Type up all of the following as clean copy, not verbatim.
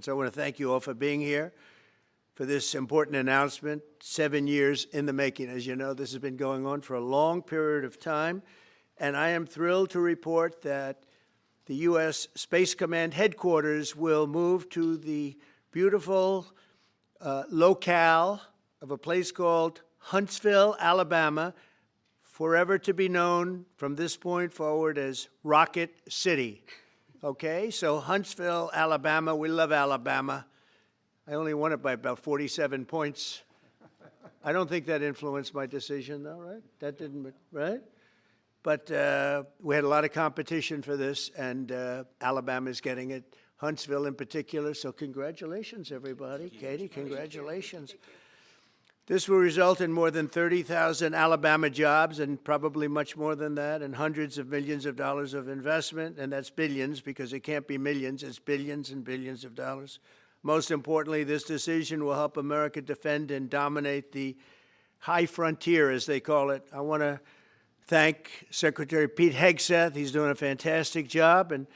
So I want to thank you all for being here for this important announcement, 7 years in the making. As you know, this has been going on for a long period of time, and I am thrilled to report that the U.S. Space Command headquarters will move to the beautiful locale of a place called Huntsville, Alabama, forever to be known from this point forward as Rocket City. Okay, so Huntsville, Alabama, we love Alabama. I only won it by about 47 points. I don't think that influenced my decision, though, right? That didn't, right? But we had a lot of competition for this, and Alabama's getting it, Huntsville in particular, so congratulations, everybody. Katie, congratulations. This will result in more than 30,000 Alabama jobs, and probably much more than that, and hundreds of millions of dollars of investment, and that's billions, because it can't be millions, it's billions and billions of dollars. Most importantly, this decision will help America defend and dominate the high frontier, as they call it. I want to thank Secretary Pete Hegseth. He's doing a fantastic job, and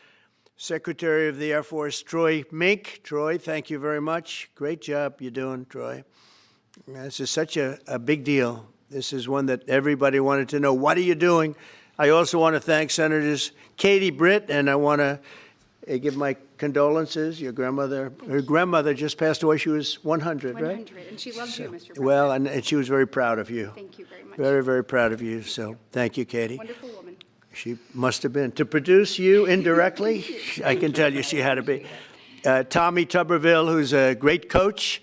Secretary of the Air Force Troy Mink. Troy, thank you very much. Great job you're doing, Troy. This is such a big deal. This is one that everybody wanted to know. What are you doing? I also want to thank Senators Katie Britt, and I want to give my condolences. Your grandmother, her grandmother just passed away. She was 100, right? 100, and she loved you, Mr. President. Well, and she was very proud of you. Thank you very much. Very, very proud of you. So thank you, Katie. Wonderful woman. She must have been. To produce you indirectly, I can tell you she had to be. Tommy Tuberville, who's a great coach.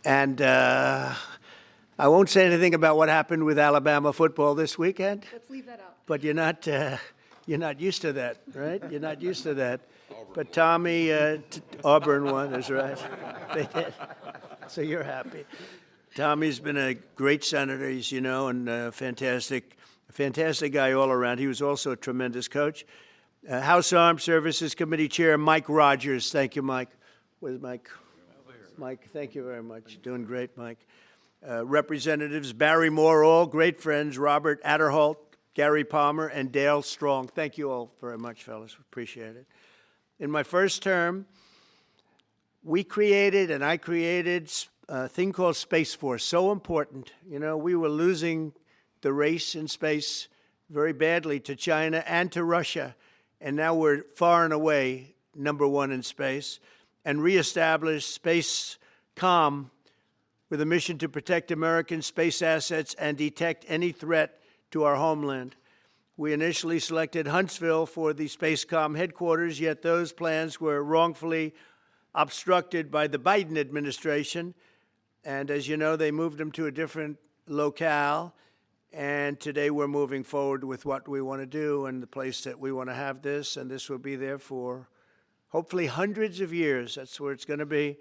And I won't say anything about what happened with Alabama football this weekend. Let's leave that out. But you're not used to that, right? You're not used to that. But Tommy, Auburn won, that's right. They did. So you're happy. Tommy's been a great senator, as you know, and a fantastic guy all around. He was also a tremendous coach. House Armed Services Committee Chair Mike Rogers. Thank you, Mike. Where's Mike? Mike, thank you very much. Doing great, Mike. Representatives Barry Moore, all great friends, Robert Adderholt, Gary Palmer, and Dale Strong. Thank you all very much, fellas. Appreciate it. In my first term, I created a thing called Space Force, so important. You know, we were losing the race in space very badly to China and to Russia, and now we're far and away #1 in space, and reestablished Space Com with a mission to protect American space assets and detect any threat to our homeland. We initially selected Huntsville for the SpaceCom headquarters, yet those plans were wrongfully obstructed by the Biden administration. And as you know, they moved them to a different locale. And today we're moving forward with what we want to do and the place that we want to have this. And this will be there for hopefully hundreds of years. That's where it's going to be.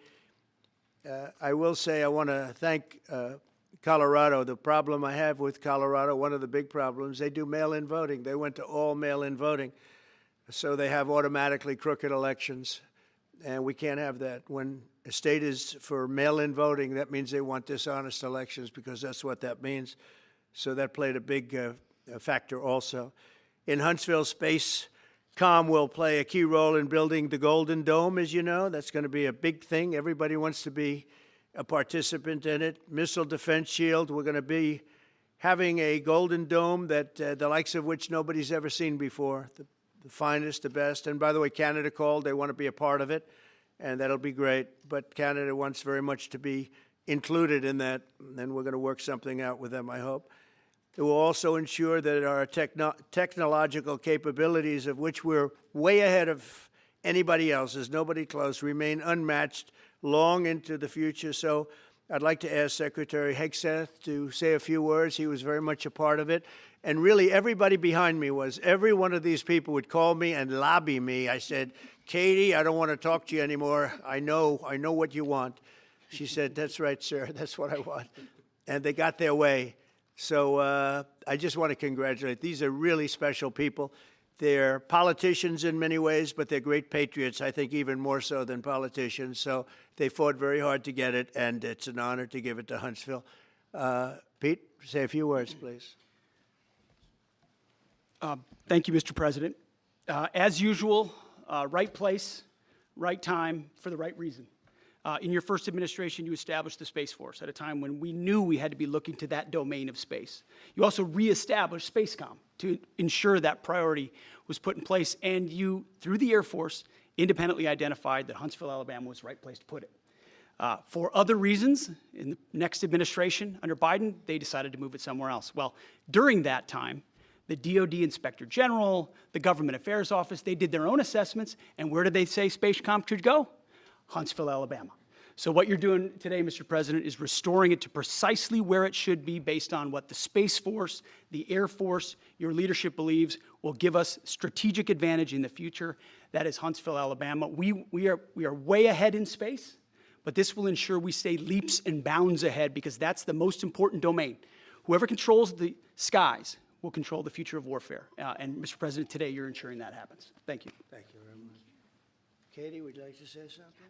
I will say I want to thank Colorado. The problem I have with Colorado, one of the big problems, they do mail-in voting. They went to all mail-in voting. So they have automatically crooked elections. And we can't have that. When a state is for mail-in voting, that means they want dishonest elections, because that's what that means. So that played a big factor also. In Huntsville, SpaceCom will play a key role in building the Golden Dome, as you know. That's going to be a big thing. Everybody wants to be a participant in it. Missile Defense Shield, we're going to be having a Golden Dome that the likes of which nobody's ever seen before, the finest, the best. And by the way, Canada called. They want to be a part of it, and that'll be great. But Canada wants very much to be included in that, and we're going to work something out with them, I hope. It will also ensure that our technological capabilities, of which we're way ahead of anybody else, there's nobody close, remain unmatched long into the future. So I'd like to ask Secretary Hegseth to say a few words. He was very much a part of it. And really, everybody behind me was. Every one of these people would call me and lobby me. I said, Katie, I don't want to talk to you anymore. I know what you want. She said, that's right, sir. That's what I want. And they got their way. So I just want to congratulate. These are really special people. They're politicians in many ways, but they're great patriots, I think even more so than politicians. So they fought very hard to get it, and it's an honor to give it to Huntsville. Pete, say a few words, please. Thank you, Mr. President. As usual, right place, right time, for the right reason. In your first administration, you established the Space Force at a time when we knew we had to be looking to that domain of space. You also reestablished SpaceCom to ensure that priority was put in place, and you, through the Air Force, independently identified that Huntsville, Alabama was the right place to put it. For other reasons, in the next administration under Biden, they decided to move it somewhere else. Well, during that time, the DoD Inspector General, the Government Affairs Office, they did their own assessments, and where did they say SpaceCom should go? Huntsville, Alabama. So what you're doing today, Mr. President, is restoring it to precisely where it should be based on what the Space Force, the Air Force, your leadership believes will give us strategic advantage in the future. That is Huntsville, Alabama. We are way ahead in space, but this will ensure we stay leaps and bounds ahead because that's the most important domain. Whoever controls the skies will control the future of warfare. And Mr. President, today you're ensuring that happens. Thank you. Thank you very much. Katie, would you like to say something?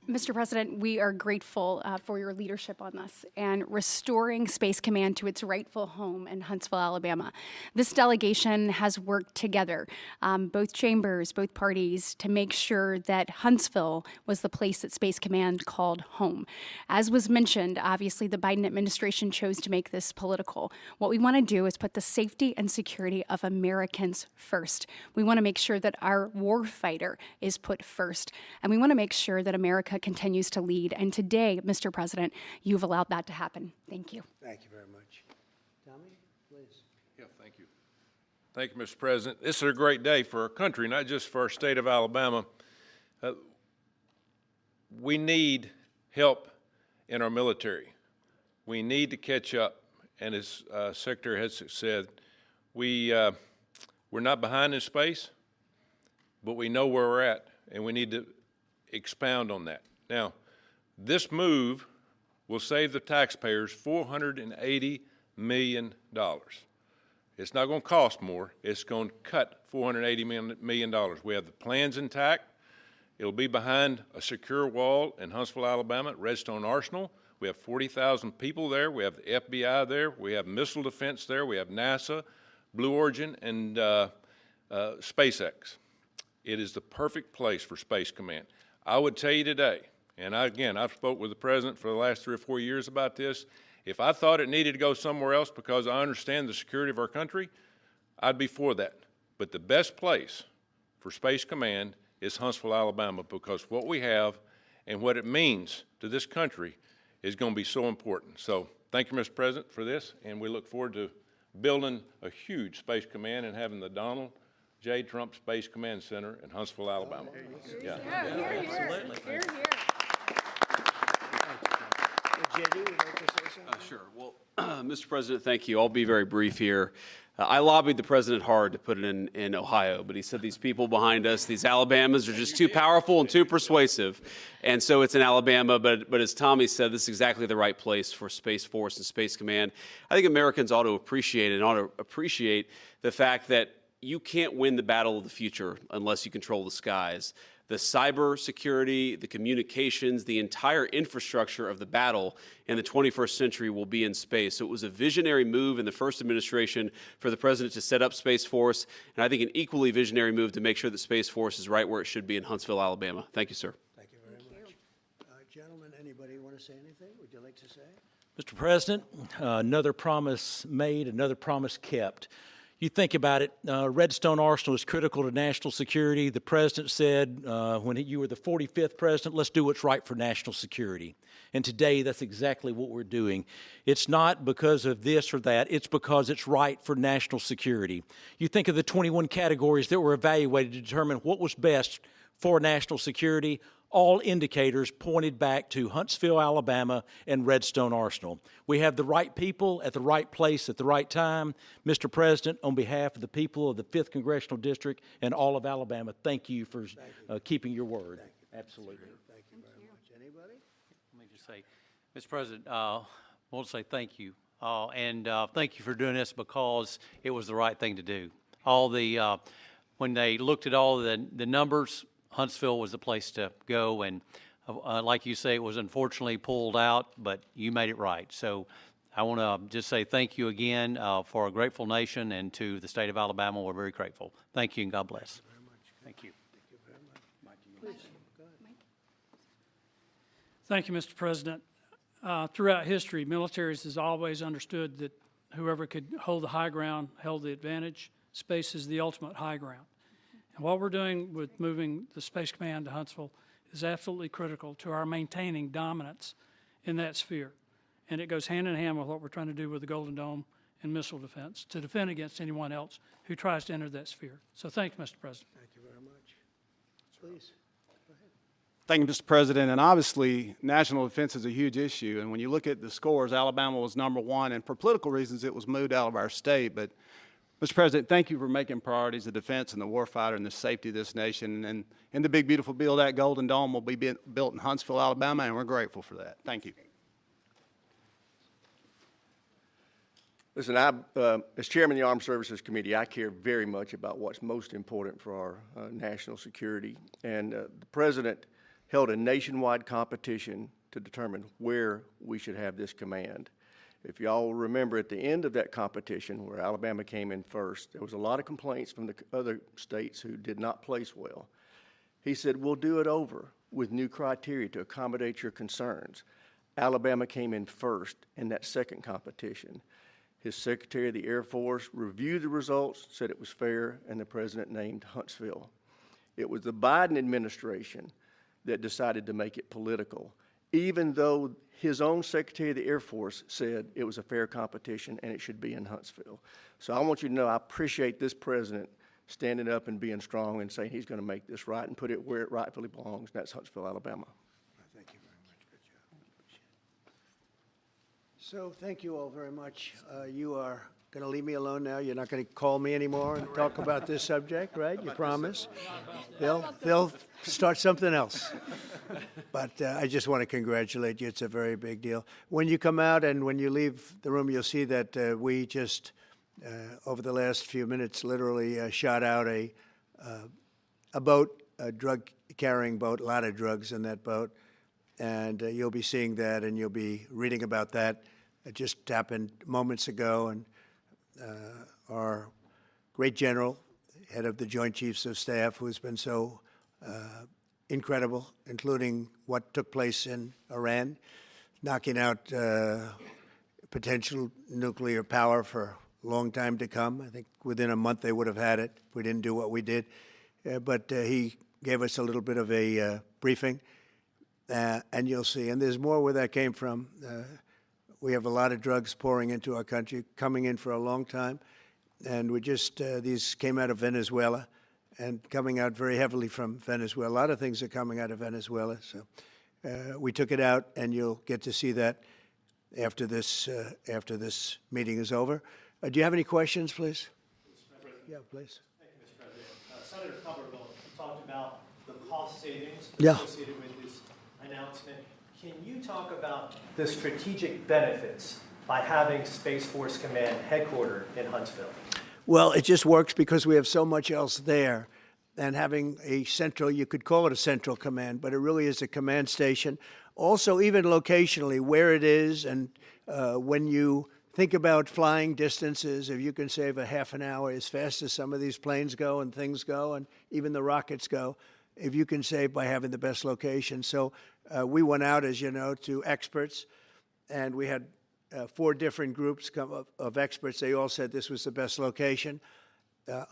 Mr. President, we are grateful for your leadership on this and restoring Space Command to its rightful home in Huntsville, Alabama. This delegation has worked together, both chambers, both parties, to make sure that Huntsville was the place that Space Command called home. As was mentioned, obviously the Biden administration chose to make this political. What we want to do is put the safety and security of Americans first. We want to make sure that our warfighter is put first, and we want to make sure that America continues to lead. And today, Mr. President, you've allowed that to happen. Thank you. Thank you very much. Tommy, please. Yeah, thank you. Thank you, Mr. President. This is a great day for our country, not just for our state of Alabama. We need help in our military. We need to catch up. And as Secretary has said, we're not behind in space, but we know where we're at, and we need to expound on that. Now, this move will save the taxpayers $480 million. It's not going to cost more. It's going to cut $480 million. We have the plans intact. It'll be behind a secure wall in Huntsville, Alabama, at Redstone Arsenal. We have 40,000 people there. We have the FBI there. We have missile defense there. We have NASA, Blue Origin, and SpaceX. It is the perfect place for Space Command. I would tell you today, and I've spoke with the President for the last 3 or 4 years about this, if I thought it needed to go somewhere else because I understand the security of our country, I'd be for that. But the best place for Space Command is Huntsville, Alabama, because what we have and what it means to this country is going to be so important. So thank you, Mr. President, for this, and we look forward to building a huge Space Command and having the Donald J. Trump Space Command Center in Huntsville, Alabama. Here, here. JD, would you like to say something? Sure. Well, Mr. President, thank you. I'll be very brief here. I lobbied the president hard to put it in Ohio, but he said these people behind us, these Alabamas, are just too powerful and too persuasive. And so it's in Alabama, but as Tommy said, this is exactly the right place for Space Force and Space Command. I think Americans ought to appreciate it and ought to appreciate the fact that you can't win the battle of the future unless you control the skies. The cyber security, the communications, the entire infrastructure of the battle in the 21st century will be in space. So it was a visionary move in the first administration for the president to set up Space Force, and I think an equally visionary move to make sure that Space Force is right where it should be in Huntsville, Alabama. Thank you, sir. Thank you very much. Gentlemen, anybody want to say anything? Would you like to say? Mr. President, another promise made, another promise kept. You think about it, Redstone Arsenal is critical to national security. The president said when you were the 45th president, let's do what's right for national security. And today, that's exactly what we're doing. It's not because of this or that. It's because it's right for national security. You think of the 21 categories that were evaluated to determine what was best for national security. All indicators pointed back to Huntsville, Alabama, and Redstone Arsenal. We have the right people at the right place at the right time. Mr. President, on behalf of the people of the 5th Congressional District and all of Alabama, thank you for keeping your word. Absolutely. Thank you very much. Anybody? Let me just say, Mr. President, I want to say thank you. And thank you for doing this because it was the right thing to do. When they looked at all the numbers, Huntsville was the place to go, and like you say, it was unfortunately pulled out, but you made it right. So I want to just say thank you again for a grateful nation, and to the state of Alabama, we're very grateful. Thank you, and God bless. Thank you very much. Thank you. Thank you very much. Please, go ahead. Thank you, Mr. President. Throughout history, militaries has always understood that whoever could hold the high ground held the advantage. Space is the ultimate high ground. And what we're doing with moving the Space Command to Huntsville is absolutely critical to our maintaining dominance in that sphere. And it goes hand in hand with what we're trying to do with the Golden Dome and missile defense to defend against anyone else who tries to enter that sphere. So thank you, Mr. President. Thank you very much. Please. Thank you, Mr. President. And obviously, national defense is a huge issue. And when you look at the scores, Alabama was #1. And for political reasons, it was moved out of our state. But, Mr. President, thank you for making priorities the defense and the warfighter and the safety of this nation. And in the big, beautiful bill, that Golden Dome will be built in Huntsville, Alabama, and we're grateful for that. Thank you. Listen, as chairman of the Armed Services Committee, I care very much about what's most important for our national security. And the President held a nationwide competition to determine where we should have this command. If y'all remember, at the end of that competition, where Alabama came in first, there was a lot of complaints from the other states who did not place well. He said, we'll do it over with new criteria to accommodate your concerns. Alabama came in first in that second competition. His Secretary of the Air Force reviewed the results, said it was fair, and the President named Huntsville. It was the Biden administration that decided to make it political, even though his own Secretary of the Air Force said it was a fair competition and it should be in Huntsville. So I want you to know I appreciate this President standing up and being strong and saying he's going to make this right and put it where it rightfully belongs, and that's Huntsville, Alabama. Thank you very much. Good job. So thank you all very much. You are going to leave me alone now? You're not going to call me anymore and talk about this subject, right? You promise? They'll start something else. But I just want to congratulate you. It's a very big deal. When you come out and when you leave the room, you'll see that we just, over the last few minutes, literally shot out a boat, a drug-carrying boat, a lot of drugs in that boat. And you'll be seeing that and you'll be reading about that. It just happened moments ago, and our great general, head of the Joint Chiefs of Staff, who's been so incredible, including what took place in Iran, knocking out potential nuclear power for a long time to come. I think within a month they would have had it if we didn't do what we did. But he gave us a little bit of a briefing, and you'll see. And there's more where that came from. We have a lot of drugs pouring into our country, coming in for a long time. And we just, these came out of Venezuela and coming out very heavily from Venezuela. A lot of things are coming out of Venezuela. So we took it out, and you'll get to see that after this meeting is over. Do you have any questions, please? Yeah, please. Thank you, Mr. President. Senator Tuberville talked about the cost savings Yeah. associated with this announcement. Can you talk about the strategic benefits by having Space Force Command headquartered in Huntsville? Well, it just works because we have so much else there. And having a central, you could call it a central command, but it really is a command station. Also, even locationally, where it is, and when you think about flying distances, if you can save a half an hour as fast as some of these planes go and things go, and even the rockets go, if you can save by having the best location. So we went out, as you know, to experts, and we had 4 different groups of experts. They all said this was the best location.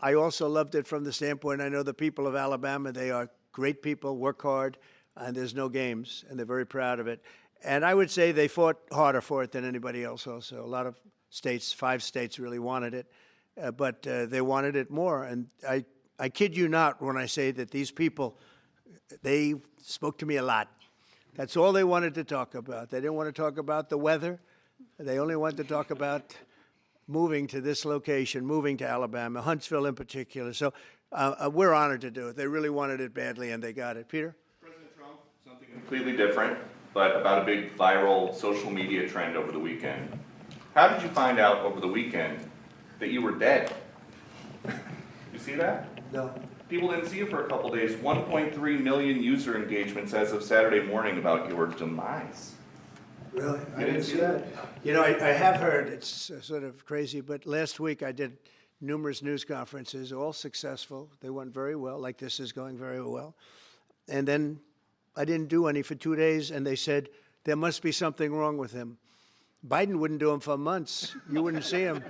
I also loved it from the standpoint, I know the people of Alabama, they are great people, work hard, and there's no games, and they're very proud of it. And I would say they fought harder for it than anybody else also. A lot of states, 5 states really wanted it, but they wanted it more. And I kid you not when I say that these people, they spoke to me a lot. That's all they wanted to talk about. They didn't want to talk about the weather. They only wanted to talk about moving to this location, moving to Alabama, Huntsville in particular. So we're honored to do it. They really wanted it badly, and they got it. Peter? President Trump, something completely different, but about a big viral social media trend over the weekend. How did you find out over the weekend that you were dead? You see that? No. People didn't see you for a couple days. 1.3 million user engagements as of Saturday morning about your demise. Really? You didn't see that? You know, I have heard, it's sort of crazy, but last week I did numerous news conferences, all successful. They went very well, like this is going very well. And then I didn't do any for 2 days, and they said, there must be something wrong with him. Biden wouldn't do them for months. You wouldn't see him.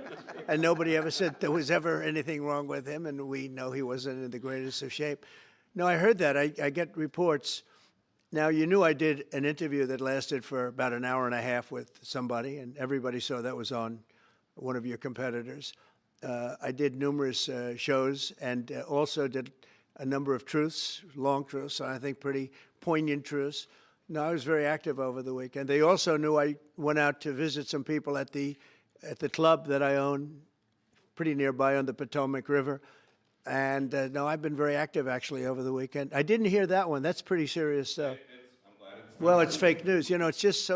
And nobody ever said there was ever anything wrong with him, and we know he wasn't in the greatest of shape. No, I heard that. I get reports. Now, you knew I did an interview that lasted for about an hour and a half with somebody, and everybody saw that was on one of your competitors. I did numerous shows and also did a number of truths, long truths, and I think pretty poignant truths. No, I was very active over the weekend. They also knew I went out to visit some people at the club that I own, pretty nearby on the Potomac River. And no, I've been very active actually over the weekend. I didn't hear that one. That's pretty serious stuff. I'm glad it's Well, it's fake news. You know, it's just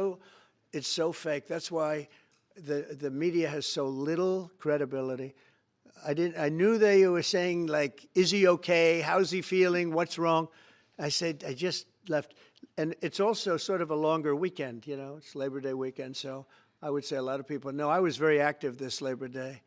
it's so fake. That's why the media has so little credibility. I knew they were saying, like, is he okay? How's he feeling? What's wrong? I said, I just left. And it's also sort of a longer weekend, you know. It's Labor Day weekend, so I would say a lot of people know. I was very active this Labor Day.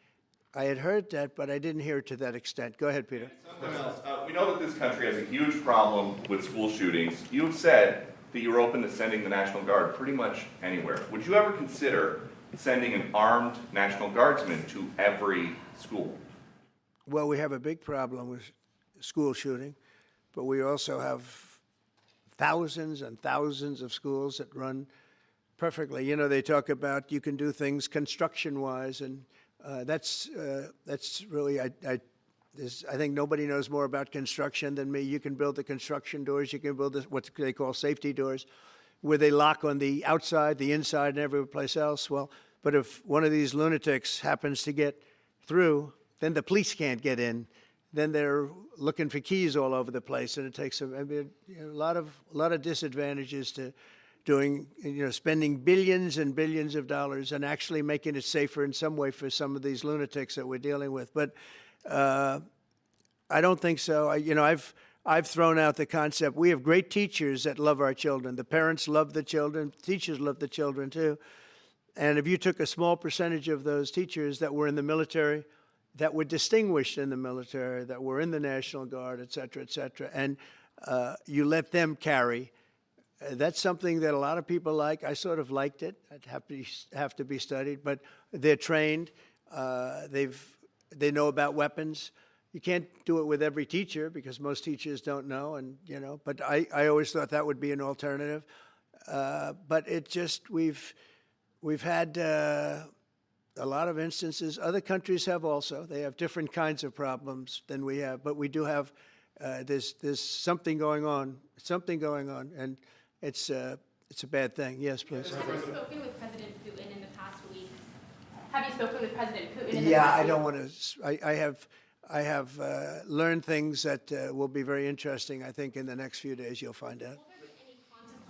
I had heard that, but I didn't hear it to that extent. Go ahead, Peter. something else. We know that this country has a huge problem with school shootings. You've said that you're open to sending the National Guard pretty much anywhere. Would you ever consider sending an armed National Guardsman to every school? Well, we have a big problem with school shooting, but we also have thousands and thousands of schools that run perfectly. You know, they talk about you can do things construction-wise, and that's really, I think nobody knows more about construction than me. You can build the construction doors. You can build what they call safety doors, where they lock on the outside, the inside, and every place else. Well, but if one of these lunatics happens to get through, then the police can't get in. Then they're looking for keys all over the place, and it takes a lot of disadvantages to doing, spending billions and billions of dollars and actually making it safer in some way for some of these lunatics that we're dealing with. But I don't think so. I've thrown out the concept. We have great teachers that love our children. The parents love the children. Teachers love the children too. And if you took a small percentage of those teachers that were in the military, that were distinguished in the military, that were in the National Guard, et cetera, and you let them carry, that's something that a lot of people like. I sort of liked it. It'd have to be studied, but they're trained. They know about weapons. You can't do it with every teacher because most teachers don't know, but I always thought that would be an alternative. But it just, we've had a lot of instances. Other countries have also. They have different kinds of problems than we have, but we do have, there's something going on, and it's a bad thing. Yes, please. Have you spoken with President Putin in the past week? Have you spoken with President Putin in the past week? Yeah, I don't want to, I have learned things that will be very interesting. I think in the next few days you'll find out.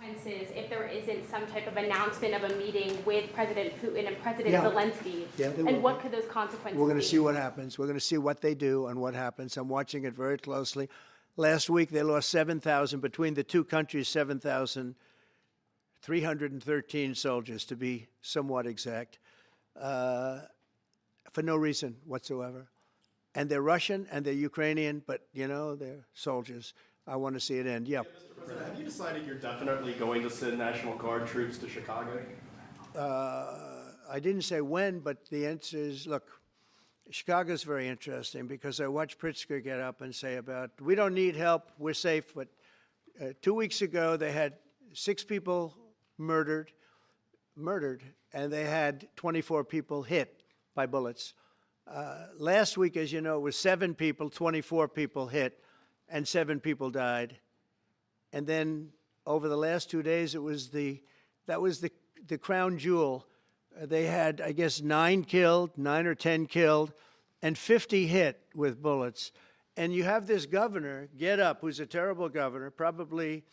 Consequences if there isn't some type of announcement of a meeting with President Putin and President Yeah. Zelensky? Yeah, they and will what be. could those consequences We're going to be? see what happens. We're going to see what they do and what happens. I'm watching it very closely. Last week, they lost 7,000, between the two countries, 7,313 soldiers, to be somewhat exact, for no reason whatsoever. And they're Russian and they're Ukrainian, but, they're soldiers. I want to see it end. Yeah. Mr. President, have you decided you're definitely going to send National Guard troops to Chicago? I didn't say when, but the answer is, look, Chicago's very interesting because I watched Pritzker get up and say we don't need help, we're safe. But 2 weeks ago, they had 6 people murdered, and they had 24 people hit by bullets. Last week, as you know, it was 7 people, 24 people hit, and 7 people died. And then over the last 2 days, that was the crown jewel. They had, I guess, 9 or 10 killed, and 50 hit with bullets. And you have this governor get up, who's a terrible governor. Probably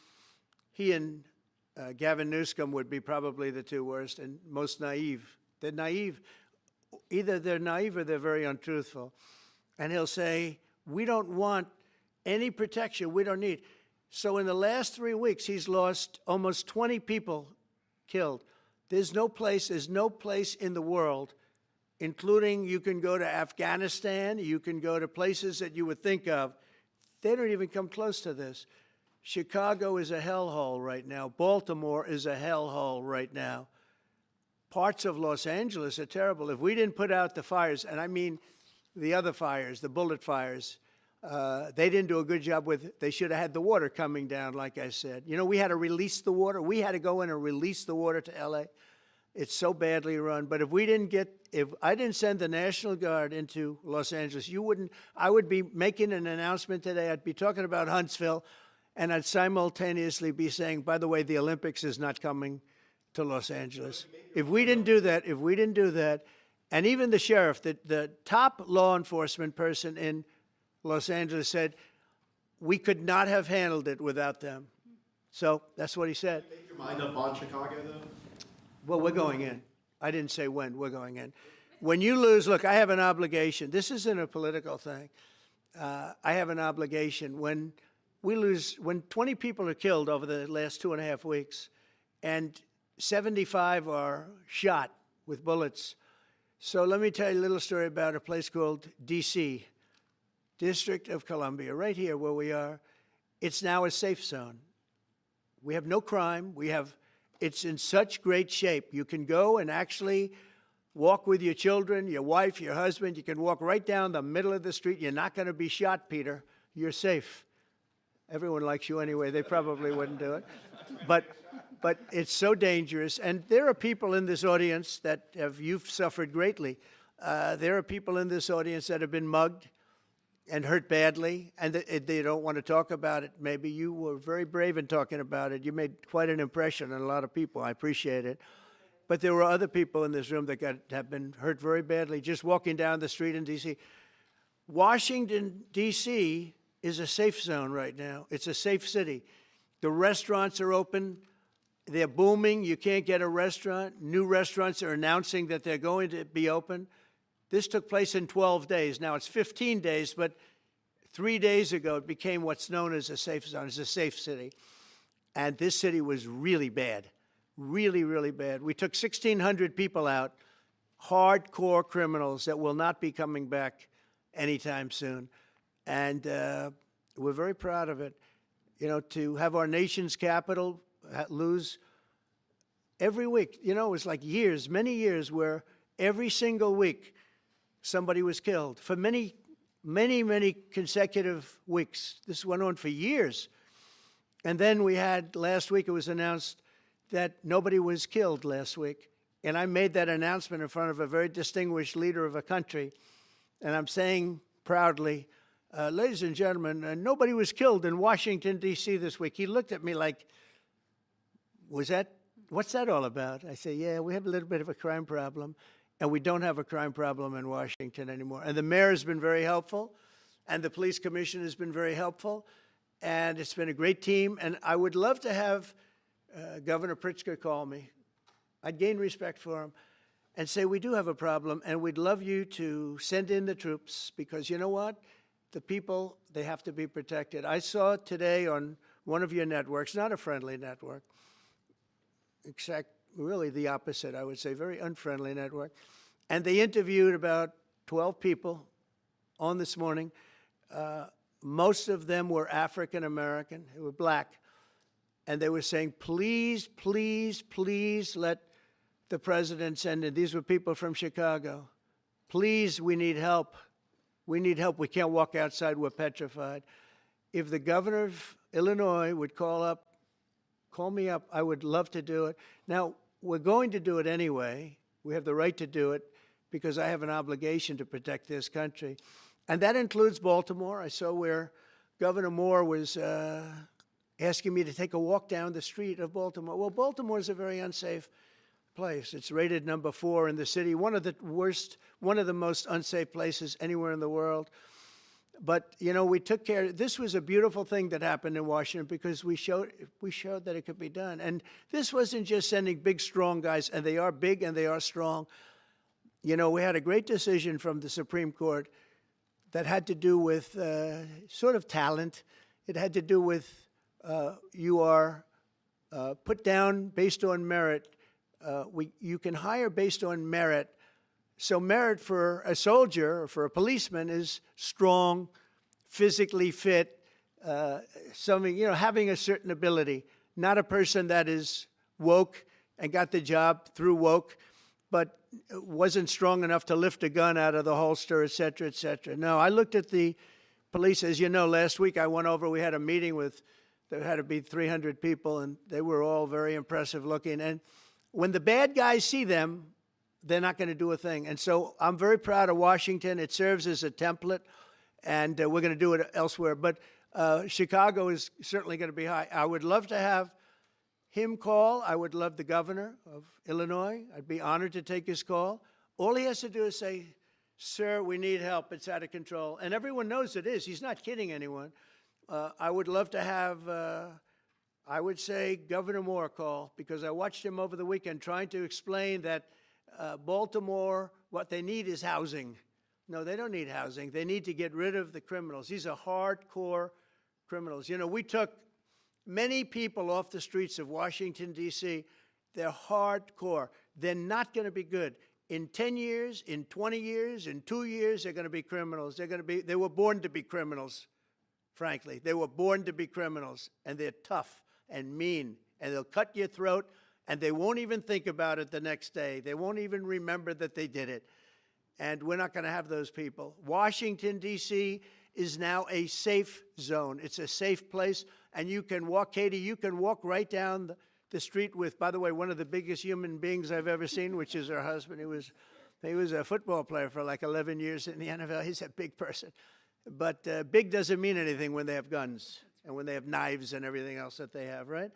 he and Gavin Newsom would be probably the 2 worst and most naive. They're naive. Either they're naive or they're very untruthful. And he'll say, we don't want any protection. We don't need. So in the last 3 weeks, he's lost almost 20 people killed. There's no place in the world, including you can go to Afghanistan, you can go to places that you would think of. They don't even come close to this. Chicago is a hellhole right now. Baltimore is a hellhole right now. Parts of Los Angeles are terrible. If we didn't put out the fires, and I mean the other fires, the bullet fires, they didn't do a good job with, they should have had the water coming down, like I said. You know, we had to release the water. We had to go in and release the water to LA. It's so badly run. But if we didn't if I didn't send the National Guard into Los Angeles, I would be making an announcement today. I'd be talking about Huntsville, and I'd simultaneously be saying, by the way, the Olympics is not coming to Los Angeles. If we didn't do that, and even the sheriff, the top law enforcement person in Los Angeles said, we could not have handled it without them. So that's what he said. Make your mind up on Chicago, though? Well, we're going in. I didn't say when. We're going in. When you lose, look, I have an obligation. This isn't a political thing. I have an obligation. When we lose, when 20 people are killed over the last 2.5 weeks, and 75 are shot with bullets. So let me tell you a little story about a place called D.C., District of Columbia, right here where we are. It's now a safe zone. We have no crime. It's in such great shape. You can go and actually walk with your children, your wife, your husband. You can walk right down the middle of the street. You're not going to be shot, Peter. You're safe. Everyone likes you anyway. They probably wouldn't do it. But it's so dangerous. And there are people in this audience you've suffered greatly. There are people in this audience that have been mugged and hurt badly, and they don't want to talk about it. Maybe you were very brave in talking about it. You made quite an impression on a lot of people. I appreciate it. But there were other people in this room that have been hurt very badly just walking down the street in D.C. Washington, D.C. is a safe zone right now. It's a safe city. The restaurants are open. They're booming. You can't get a restaurant. New restaurants are announcing that they're going to be open. This took place in 12 days. Now it's 15 days, but 3 days ago it became what's known as a safe zone. It's a safe city. And this city was really bad, really, really bad. We took 1,600 people out, hardcore criminals that will not be coming back anytime soon. And we're very proud of it. You know, to have our nation's capital lose every week. You know, it was like years, many years, where every single week somebody was killed for many, many, many consecutive weeks. This went on for years. And then we had, last week it was announced that nobody was killed last week. And I made that announcement in front of a very distinguished leader of a country. And I'm saying proudly, ladies and gentlemen, nobody was killed in Washington, D.C. this week. He looked at me like, what's that all about? I say, yeah, we have a little bit of a crime problem. And we don't have a crime problem in Washington anymore. And the mayor has been very helpful, and the police commission has been very helpful, and it's been a great team. And I would love to have Governor Pritzker call me. I'd gain respect for him and say, we do have a problem, and we'd love you to send in the troops, because you know what? The people, they have to be protected. I saw today on one of your networks, not a friendly network, except really the opposite, I would say, very unfriendly network. And they interviewed about 12 people on this morning. Most of them were African American, they were black. And they were saying, please, please, please let the president send in. These were people from Chicago. Please, we need help. We need help. We can't walk outside. We're petrified. If the governor of Illinois would call me up, I would love to do it. Now, we're going to do it anyway. We have the right to do it because I have an obligation to protect this country. And that includes Baltimore. I saw where Governor Moore was asking me to take a walk down the street of Baltimore. Well, Baltimore is a very unsafe place. It's rated number 4 in the city, one of the most unsafe places anywhere in the world. But, you know, we took care. This was a beautiful thing that happened in Washington because we showed that it could be done. And this wasn't just sending big, strong guys, and they are big and they are strong. You know, we had a great decision from the Supreme Court that had to do with sort of talent. It had to do with you are put down based on merit. You can hire based on merit. So merit for a soldier or for a policeman is strong, physically fit, having a certain ability, not a person that is woke and got the job through woke, but wasn't strong enough to lift a gun out of the holster, et cetera, et cetera. No, I looked at the police. As you know, last week I went over, we had a meeting with, there had to be 300 people, and they were all very impressive looking. And when the bad guys see them, they're not going to do a thing. And so I'm very proud of Washington. It serves as a template, and we're going to do it elsewhere. But Chicago is certainly going to be high. I would love to have him call. I would love the governor of Illinois. I'd be honored to take his call. All he has to do is say, sir, we need help. It's out of control. And everyone knows it is. He's not kidding anyone. I would love to have, I would say, Governor Moore call, because I watched him over the weekend trying to explain that Baltimore, what they need is housing. No, they don't need housing. They need to get rid of the criminals. These are hardcore criminals. You know, we took many people off the streets of Washington, D.C. They're hardcore. They're not going to be good. In 10 years, in 20 years, in 2 years, they're going to be criminals. They were born to be criminals, frankly. They were born to be criminals, and they're tough and mean, and they'll cut your throat, and they won't even think about it the next day. They won't even remember that they did it. And we're not going to have those people. Washington, D.C. is now a safe zone. It's a safe place, and you can walk, Katie, you can walk right down the street with, by the way, one of the biggest human beings I've ever seen, which is her husband. He was a football player for like 11 years in the NFL. He's a big person. But big doesn't mean anything when they have guns and when they have knives and everything else that they have, right?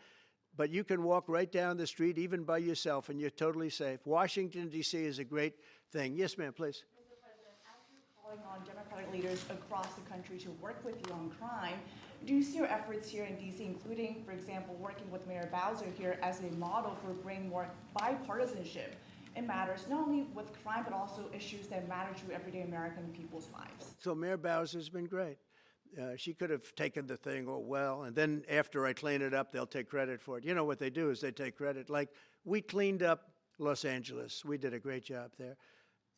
But you can walk right down the street, even by yourself, and you're totally safe. Washington, D.C. is a great thing. Yes, ma'am, please. Mr. President, as you're calling on Democratic leaders across the country to work with you on crime, do you see your efforts here in D.C., including, for example, working with Mayor Bowser here as a model for bringing more bipartisanship in matters not only with crime, but also issues that matter to everyday American people's lives? So Mayor Bowser's been great. She could have taken the thing, oh, well, and then after I clean it up, they'll take credit for it. You know what they do is they take credit. Like, we cleaned up Los Angeles. We did a great job there.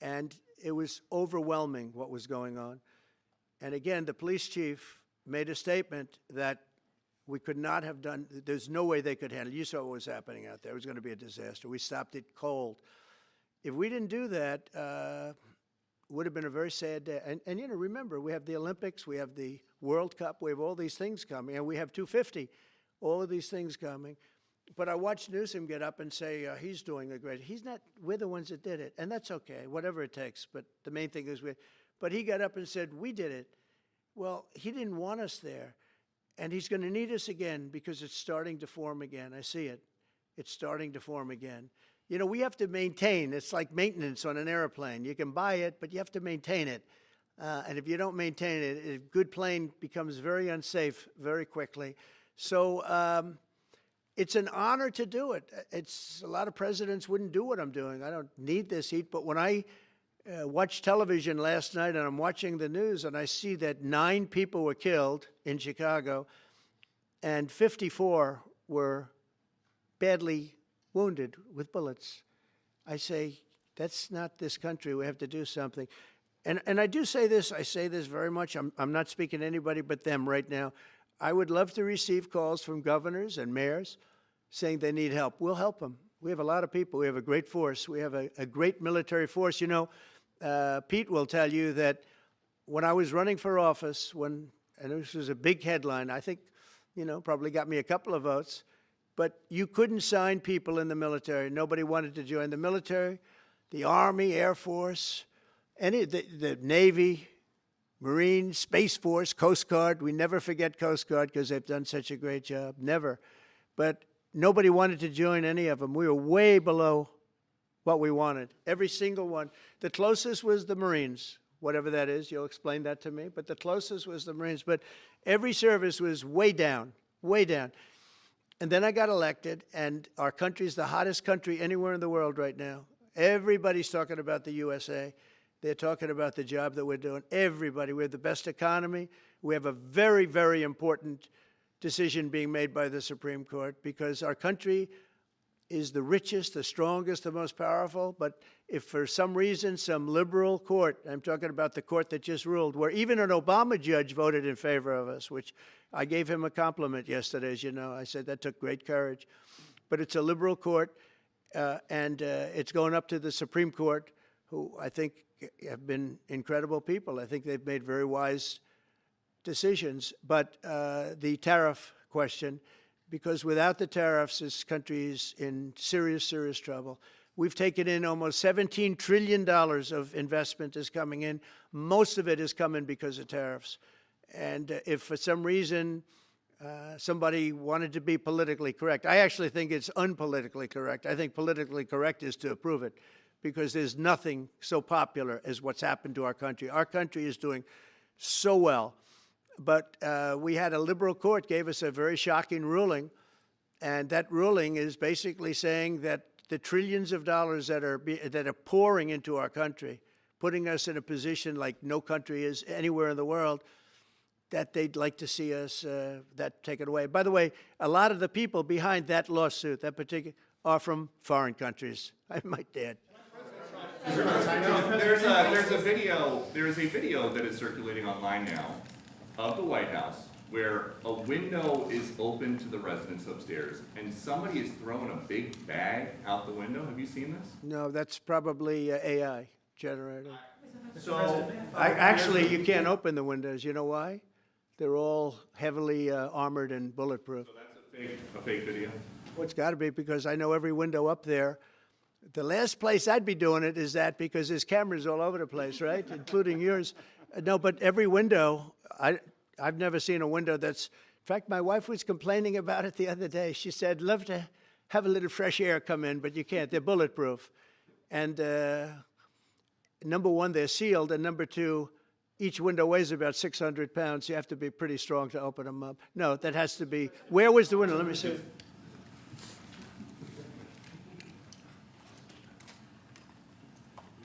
And it was overwhelming what was going on. And again, the police chief made a statement that we could not have done, there's no way they could handle it. You saw what was happening out there. It was going to be a disaster. We stopped it cold. If we didn't do that, would have been a very sad day. And you know, remember, we have the Olympics, we have the World Cup, we have all these things coming, and we have 250, all of these things coming. But I watched Newsom get up and say he's doing a great, he's not, we're the ones that did it, and that's okay, whatever it takes, but the main thing is but he got up and said, we did it. Well, he didn't want us there, and he's going to need us again because it's starting to form again. I see it. It's starting to form again. You know, we have to maintain. It's like maintenance on an airplane. You can buy it, but you have to maintain it. And if you don't maintain it, a good plane becomes very unsafe very quickly. So it's an honor to do it. A lot of presidents wouldn't do what I'm doing. I don't need this heat, but when I watched television last night and I'm watching the news and I see that 9 people were killed in Chicago and 54 were badly wounded with bullets, I say, that's not this country. We have to do something. And I do say this, I say this very much. I'm not speaking to anybody but them right now. I would love to receive calls from governors and mayors saying they need help. We'll help them. We have a lot of people. We have a great force. We have a great military force. You know, Pete will tell you that when I was running for office, and this was a big headline, I think, you know, probably got me a couple of votes, but you couldn't sign people in the military. Nobody wanted to join the military, the Army, Air Force, the Navy, Marines, Space Force, Coast Guard. We never forget Coast Guard because they've done such a great job. Never. But nobody wanted to join any of them. We were way below what we wanted. Every single one. The closest was the Marines, whatever that is. You'll explain that to me. But the closest was the Marines. But every service was way down, way down. And then I got elected, and our country's the hottest country anywhere in the world right now. Everybody's talking about the USA. They're talking about the job that we're doing. Everybody. We have the best economy. We have a very, very important decision being made by the Supreme Court because our country is the richest, the strongest, the most powerful. But if for some reason some liberal court, I'm talking about the court that just ruled, where even an Obama judge voted in favor of us, which I gave him a compliment yesterday, as you know. I said that took great courage. But it's a liberal court, and it's going up to the Supreme Court, who I think have been incredible people. I think they've made very wise decisions. But the tariff question, because without the tariffs, this country is in serious, serious trouble. We've taken in almost $17 trillion of investment is coming in. Most of it is coming because of tariffs. And if for some reason somebody wanted to be politically correct, I actually think it's unpolitically correct. I think politically correct is to approve it, because there's nothing so popular as what's happened to our country. Our country is doing so well. But we had a liberal court gave us a very shocking ruling, and that ruling is basically saying that the trillions of dollars that are pouring into our country, putting us in a position like no country is anywhere in the world, that they'd like to see us that taken away. By the way, a lot of the people behind that lawsuit, that particular, are from foreign countries, I might add. There's a video that is circulating online now of the White House where a window is open to the residents upstairs and somebody is throwing a big bag out the window. Have you seen this? No, that's probably AI generated. So Actually, you can't open the windows. You know why? They're all heavily armored and bulletproof. So that's a fake video. Well, it's got to be, because I know every window up there. The last place I'd be doing it is that, because there's cameras all over the place, right, including yours. No, but every window, I've never seen a window that's, in fact, my wife was complaining about it the other day. She said, love to have a little fresh air come in, but you can't. They're bulletproof. And number one, they're sealed, and number two, each window weighs about 600 pounds. You have to be pretty strong to open them up. No, that has to be, where was the window? Let me see.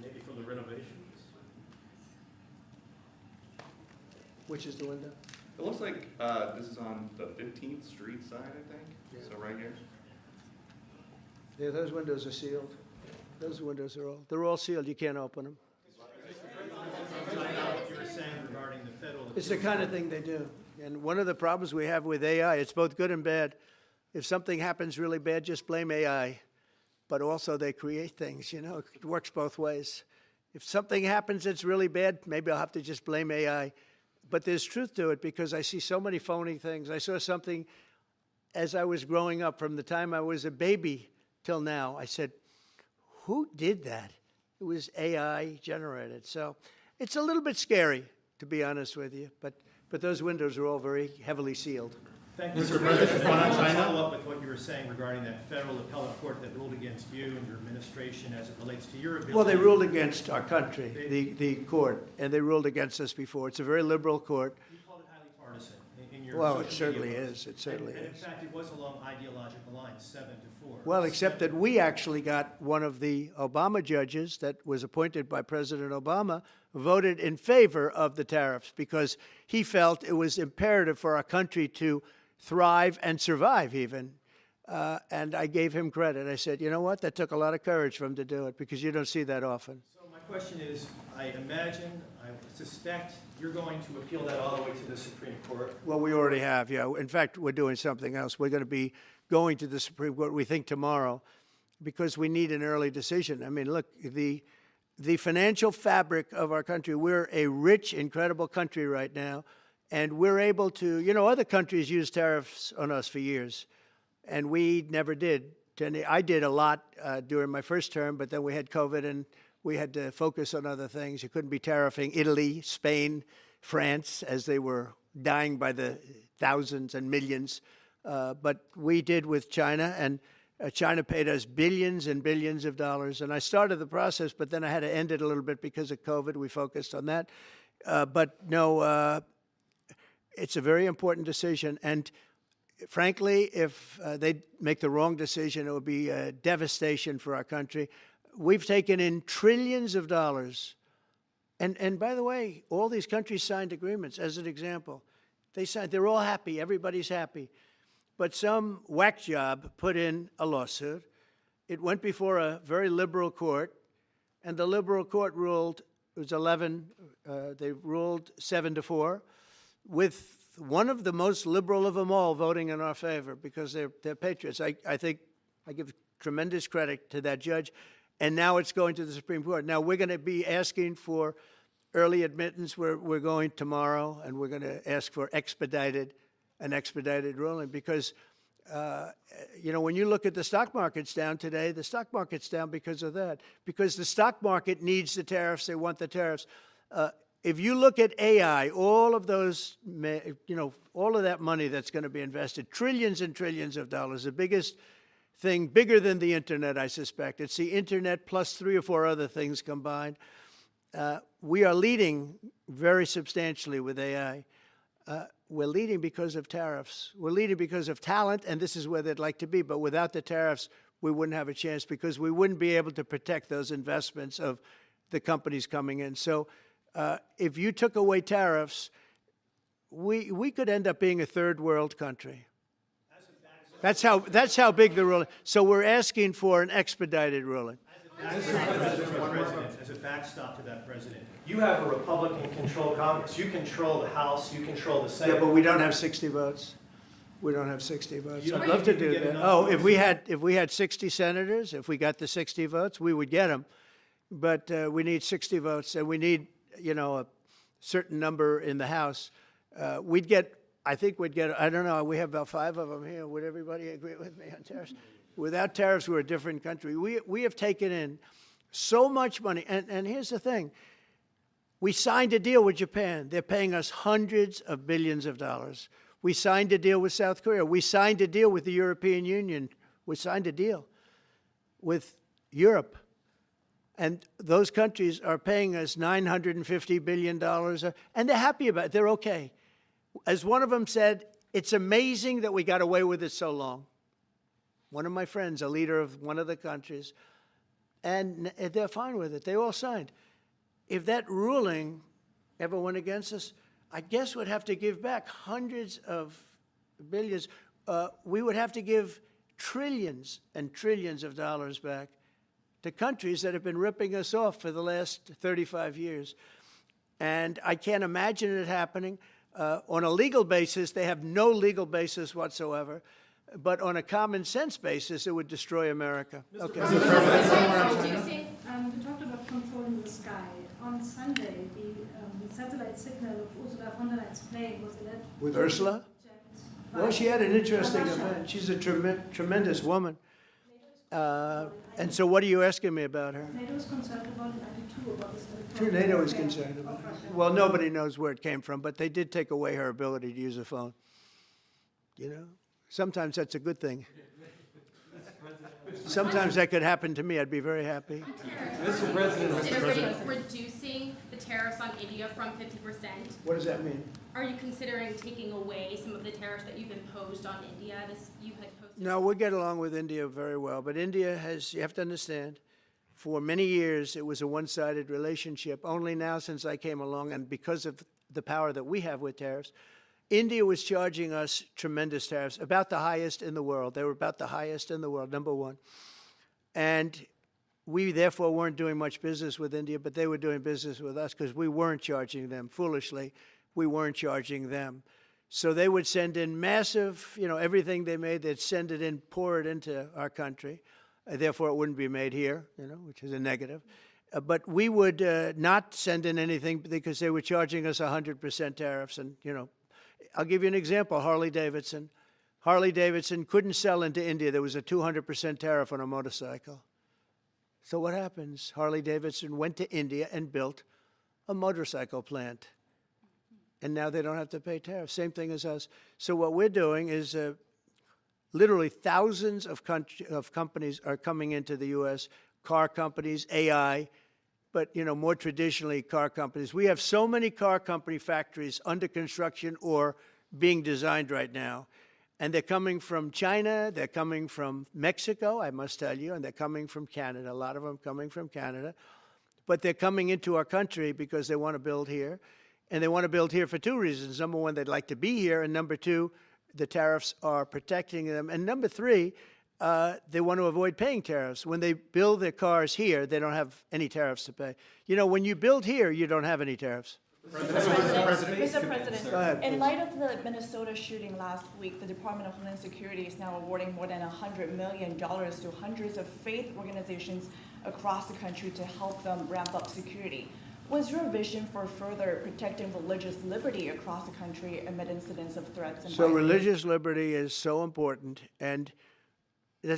Maybe from the renovations? Which is the window? It looks like this is on the 15th Street side, I think. Yeah. So right here. Yeah, those windows are sealed. Those windows are they're all sealed. You can't open them. What you were saying regarding the federal. It's the kind of thing they do. And one of the problems we have with AI, it's both good and bad. If something happens really bad, just blame AI. But also they create things, you know, it works both ways. If something happens that's really bad, maybe I'll have to just blame AI. But there's truth to it, because I see so many phony things. I saw something as I was growing up, from the time I was a baby till now. I said, who did that? It was AI generated. So it's a little bit scary, to be honest with you. But those windows are all very heavily sealed. Thank you, Mr. President. I want to follow up with what you were saying regarding that federal appellate court that ruled against you and your administration as it relates to your ability. Well, they ruled against our country, the court, and they ruled against us before. It's a very liberal court. You called it highly partisan in your Well, social it certainly media posts. is. It certainly and in is. fact, it was along ideological lines, 7-4. Well, except that we actually got one of the Obama judges that was appointed by President Obama voted in favor of the tariffs, because he felt it was imperative for our country to thrive and survive even. And I gave him credit. I said, you know what? That took a lot of courage for him to do it, because you don't see that often. So my question is, I suspect you're going to appeal that all the way to the Supreme Court. Well, we already have, yeah. In fact, we're doing something else. We're going to be going to the Supreme Court, we think, tomorrow, because we need an early decision. I mean, look, the financial fabric of our country, we're a rich, incredible country right now, and we're able to, you know, other countries use tariffs on us for years, and we never did. I did a lot during my first term, but then we had COVID, and we had to focus on other things. You couldn't be tariffing Italy, Spain, France, as they were dying by the thousands and millions. But we did with China, and China paid us billions and billions of dollars. And I started the process, but then I had to end it a little bit because of COVID. We focused on that. But no, it's a very important decision. And frankly, if they make the wrong decision, it would be a devastation for our country. We've taken in trillions of dollars. And by the way, all these countries signed agreements, as an example. They're all happy. Everybody's happy. But some whack job put in a lawsuit, it went before a very liberal court, and the liberal court ruled, it was 11, they ruled 7-4, with one of the most liberal of them all voting in our favor because they're patriots. I think I give tremendous credit to that judge, and now it's going to the Supreme Court. Now we're going to be asking for early admittance. We're going tomorrow, and we're going to ask for an expedited ruling because, you know, when you look at the stock market's down today, the stock market's down because of that, because the stock market needs the tariffs. They want the tariffs. If you look at AI, all of those, you know, all of that money that's going to be invested, trillions and trillions of dollars, the biggest thing, bigger than the internet, I suspect. It's the internet plus 3 or 4 other things combined. We are leading very substantially with AI. We're leading because of tariffs. We're leading because of talent, and this is where they'd like to be. But without the tariffs, we wouldn't have a chance because we wouldn't be able to protect those investments of the companies coming in. So if you took away tariffs, we could end up being a third world country. That's how big the ruling. So we're asking for an expedited ruling. As a backstop to that, President, you have a Republican-controlled Congress. You control the House. You control the Senate. Yeah, but we don't have 60 votes. We don't have 60 votes. You don't I'd love to think you do can get that. enough Oh, votes? if we had 60 senators, if we got the 60 votes, we would get them. But we need 60 votes, and we need, you know, a certain number in the House. I think we'd get, I don't know, we have about 5 of them here. Would everybody agree with me on tariffs? Without tariffs, we're a different country. We have taken in so much money. And here's the thing. We signed a deal with Japan. They're paying us hundreds of billions of dollars. We signed a deal with South Korea. We signed a deal with the European Union. We signed a deal with Europe. And those countries are paying us $950 billion. And they're happy about it. They're okay. As one of them said, it's amazing that we got away with it so long. One of my friends, a leader of one of the countries, and they're fine with it. They all signed. If that ruling ever went against us, I guess we'd have to give back hundreds of billions. We would have to give trillions and trillions of dollars back to countries that have been ripping us off for the last 35 years. And I can't imagine it happening. On a legal basis, they have no legal basis whatsoever. But on a common sense basis, it would destroy America. Okay. You talked about controlling the sky. On Sunday, the satellite signal of Ursula von der Leyen's plane was alleged. With Ursula? Well, she had an interesting event. She's a tremendous woman. And so what are you asking me about her? NATO is concerned about it, and too about this. NATO is concerned about it. Well, nobody knows where it came from, but they did take away her ability to use a phone. You know? Sometimes that's a good thing. Sometimes that could happen to me. I'd be very happy. Mr. President, considering reducing the tariffs on India from 50%? What does that mean? Are you considering taking away some of the tariffs that you've imposed on India? You had posted. No, we get along with India very well. But India has, you have to understand, for many years it was a one-sided relationship. Only now since I came along, and because of the power that we have with tariffs, India was charging us tremendous tariffs, about the highest in the world. They were about the highest in the world, number one. And we, therefore, weren't doing much business with India, but they were doing business with us because we weren't charging them. Foolishly, we weren't charging them. So they would send in massive, you know, everything they made, they'd send it in, pour it into our country. Therefore, it wouldn't be made here, you know, which is a negative. But we would not send in anything because they were charging us 100% tariffs. And, you know, I'll give you an example, Harley Davidson. Harley Davidson couldn't sell into India. There was a 200% tariff on a motorcycle. So what happens? Harley Davidson went to India and built a motorcycle plant. And now they don't have to pay tariffs. Same thing as us. So what we're doing is literally thousands of companies are coming into the U.S., car companies, AI, but, you know, more traditionally, car companies. We have so many car company factories under construction or being designed right now. And they're coming from China, they're coming from Mexico, I must tell you, and they're coming from Canada, a lot of them coming from Canada. But they're coming into our country because they want to build here. And they want to build here for 2 reasons. Number one, they'd like to be here. And number 2, the tariffs are protecting them. And number 3, they want to avoid paying tariffs. When they build their cars here, they don't have any tariffs to pay. You know, when you build here, you don't have any tariffs. Mr. President, Go ahead, in please. light of the Minnesota shooting last week, the Department of Homeland Security is now awarding more than $100 million to hundreds of faith organizations across the country to help them ramp up security. What's your vision for further protecting religious liberty across the country amid incidents of threats and So violence? religious liberty is so important, and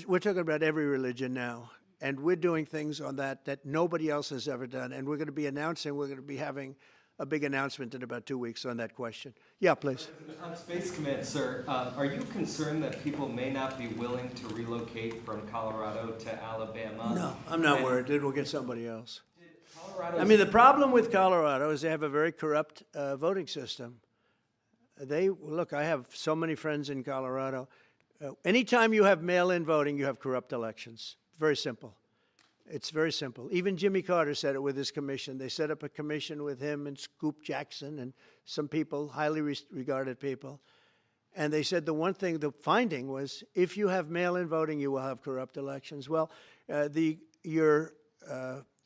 we're talking about every religion now, and we're doing things on that nobody else has ever done, and we're going to be having a big announcement in about 2 weeks on that question. Yeah, please. On Space Command, sir, are you concerned that people may not be willing to relocate from Colorado to Alabama? No, I'm not worried. It will get somebody else. I mean, the problem with Colorado is they have a very corrupt voting system. Look, I have so many friends in Colorado. Anytime you have mail-in voting, you have corrupt elections. Very simple. It's very simple. Even Jimmy Carter said it with his commission. They set up a commission with him and Scoop Jackson and some people, highly regarded people. And they said the finding was, if you have mail-in voting, you will have corrupt elections. Well, your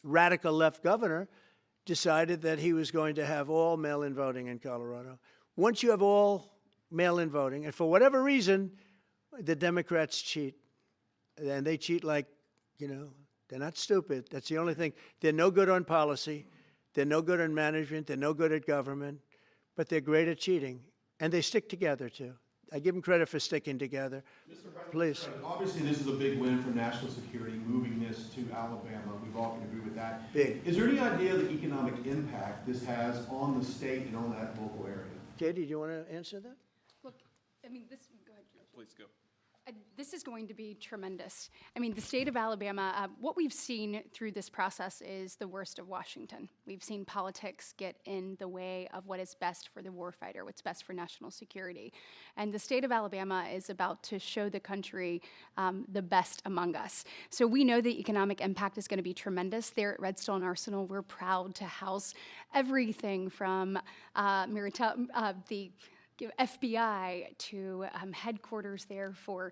radical left governor decided that he was going to have all mail-in voting in Colorado. Once you have all mail-in voting, and for whatever reason, the Democrats cheat. And they cheat like, they're not stupid. That's the only thing. They're no good on policy. They're no good on management. They're no good at government. But they're great at cheating. And they stick together, too. I give them credit for sticking together. Mr. President, Please. Obviously, this is a big win for national security, moving this to Alabama. We've all can agree with that. Big. Is there any idea of the economic impact this has on the state and on that local area? Katie, do you want to answer that? Look, I mean, go ahead. Please go. This is going to be tremendous. I mean, the state of Alabama, what we've seen through this process is the worst of Washington. We've seen politics get in the way of what is best for the warfighter, what's best for national security. And the state of Alabama is about to show the country the best among us. So we know the economic impact is going to be tremendous. There at Redstone Arsenal, we're proud to house everything from the FBI to headquarters there for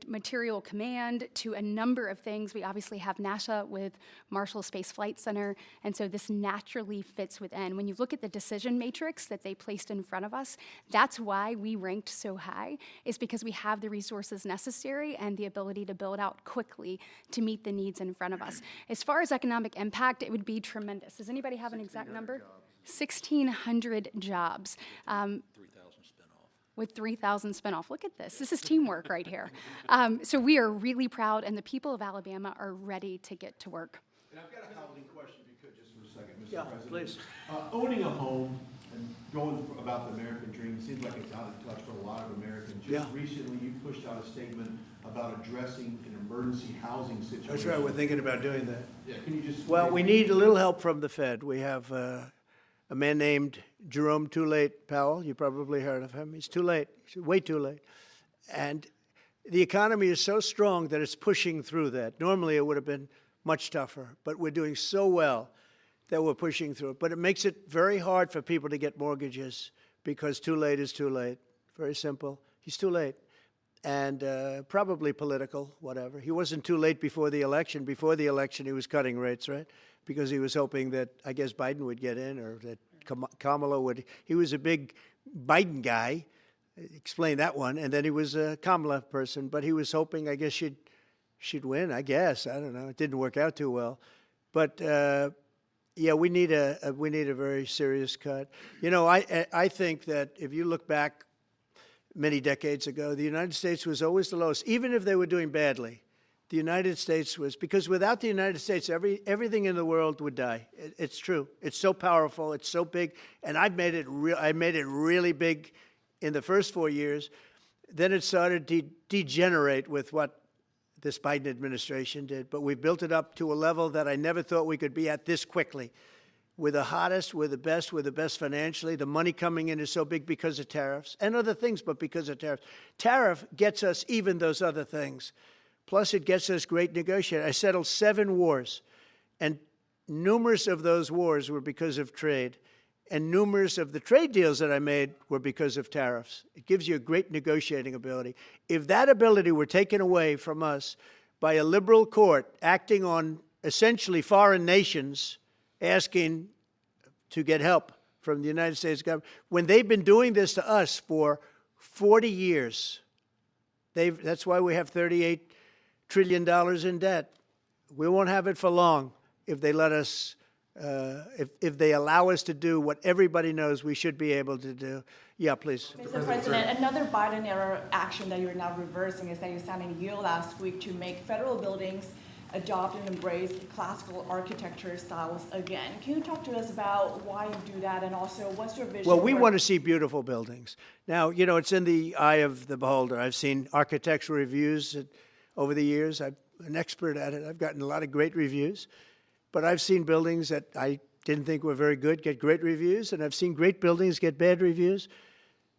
material command to a number of things. We obviously have NASA with Marshall Space Flight Center, and so this naturally fits within. When you look at the decision matrix that they placed in front of us, that's why we ranked so high, is because we have the resources necessary and the ability to build out quickly to meet the needs in front of us. As far as economic impact, it would be tremendous. Does anybody have an exact number? 1,600 jobs. 3,000 spinoff. With 3,000 spinoff. Look at this. This is teamwork right here. So we are really proud, and the people of Alabama are ready to get to work. And I've got a housing question, if you could, just for a second, Mr. Yeah, President. please. Owning a home and going about the American dream seems like it's out of touch for a lot of Americans. Just recently, you pushed out a statement about addressing an emergency housing situation. That's right. We're thinking about doing that. Yeah, can you just... Well, we need a little help from the Fed. We have a man named Jerome Too Late Powell. You probably heard of him. He's too late. He's way too late. And the economy is so strong that it's pushing through that. Normally, it would have been much tougher, but we're doing so well that we're pushing through it. But it makes it very hard for people to get mortgages because too late is too late. Very simple. He's too late. And probably political, whatever. He wasn't too late before the election. Before the election, he was cutting rates, right? Because he was hoping that, I guess, Biden would get in or that Kamala would. He was a big Biden guy. Explain that one. And then he was a Kamala person. But he was hoping, I guess, she'd win, I guess. I don't know. It didn't work out too well. But, yeah, we need a very serious cut. You know, I think that if you look back many decades ago, the United States was always the lowest, even if they were doing badly. The United States was, because without the United States, everything in the world would die. It's true. It's so powerful. It's so big. And I made it really big in the first 4 years. Then it started to degenerate with what this Biden administration did. But we built it up to a level that I never thought we could be at this quickly. We're the hottest, we're the best financially. The money coming in is so big because of tariffs and other things, but because of tariffs. Tariff gets us even those other things. Plus, it gets us great negotiating. I settled 7 wars, and numerous of those wars were because of trade. and numerous of the trade deals that I made were because of tariffs. It gives you a great negotiating ability. If that ability were taken away from us by a liberal court acting on essentially foreign nations asking to get help from the United States government, when they've been doing this to us for 40 years, that's why we have $38 trillion in debt. We won't have it for long if they let us, if they allow us to do what everybody knows we should be able to do. Yeah, please. Mr. President, another Biden-era action that you're now reversing is that you signed a deal last week to make federal buildings adopt and embrace classical architecture styles again. Can you talk to us about why you do that, and also what's your vision? Well, we want to see beautiful buildings. Now, you know, it's in the eye of the beholder. I've seen architectural reviews over the years. I'm an expert at it. I've gotten a lot of great reviews. But I've seen buildings that I didn't think were very good get great reviews, and I've seen great buildings get bad reviews.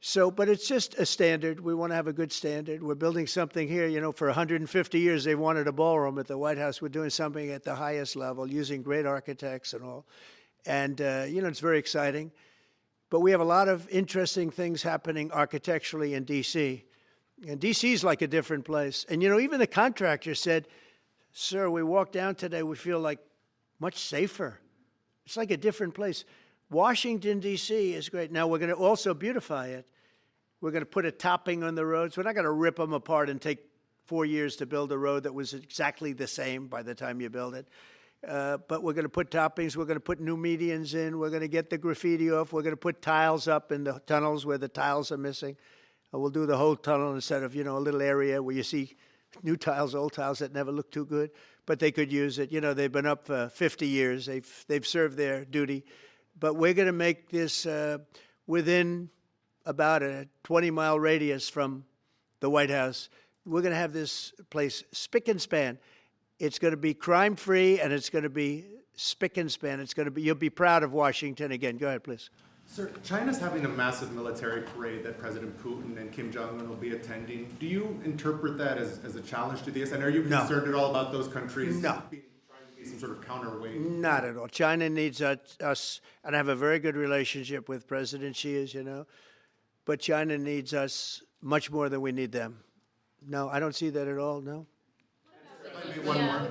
So, but it's just a standard. We want to have a good standard. We're building something here, you know, for 150 years they wanted a ballroom at the White House. We're doing something at the highest level, using great architects and all. And, you know, it's very exciting. But we have a lot of interesting things happening architecturally in D.C. And D.C. is like a different place. And, you know, even the contractor said, sir, we walked down today, we feel like much safer. It's like a different place. Washington, D.C. is great. Now, we're going to also beautify it. We're going to put a topping on the roads. We're not going to rip them apart and take 4 years to build a road that was exactly the same by the time you build it. But we're going to put toppings. We're going to put new medians in. We're going to get the graffiti off. We're going to put tiles up in the tunnels where the tiles are missing. We'll do the whole tunnel instead of, you know, a little area where you see new tiles, old tiles that never look too good, but they could use it. You know, they've been up for 50 years. They've served their duty. But we're going to make this within about a 20-mile radius from the White House. We're going to have this place spick and span. It's going to be crime-free, and it's going to be spick and span. It's going to be, you'll be proud of Washington again. Go ahead, please. Sir, China's having a massive military parade that President Putin and Kim Jong-un will be attending. Do you interpret that as a challenge to this? And are you concerned at all about those countries trying to be some sort of counterweight? Not at all. China needs us, and I have a very good relationship with President Xi, as you know, but China needs us much more than we need them. No, I don't see that at all, no.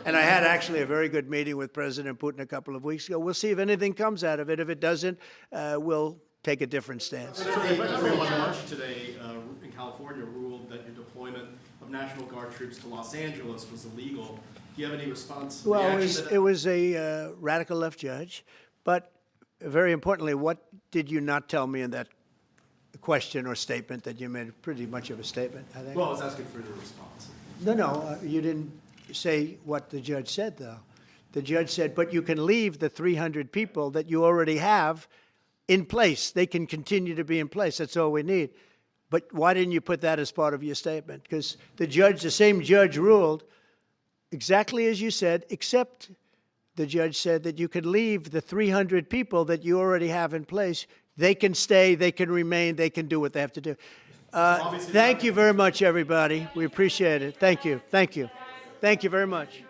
And I had actually a very good meeting with President Putin a couple of weeks ago. We'll see if anything comes out of it. If it doesn't, we'll take a different stance. Everyone March today in California ruled that your deployment of National Guard troops to Los Angeles was illegal. Do you have any response? Well, it was a radical left judge. But very importantly, what did you not tell me in that question or statement that you made? Pretty much of a statement, I think. Well, I was asking for your response. No, you didn't say what the judge said, though. The judge said, but you can leave the 300 people that you already have in place. They can continue to be in place. That's all we need. But why didn't you put that as part of your statement? Because the same judge ruled exactly as you said, except the judge said that you could leave the 300 people that you already have in place. They can stay, they can remain, they can do what they have to do. Thank you very much, everybody. We appreciate it. Thank you. Thank you. Thank you very much.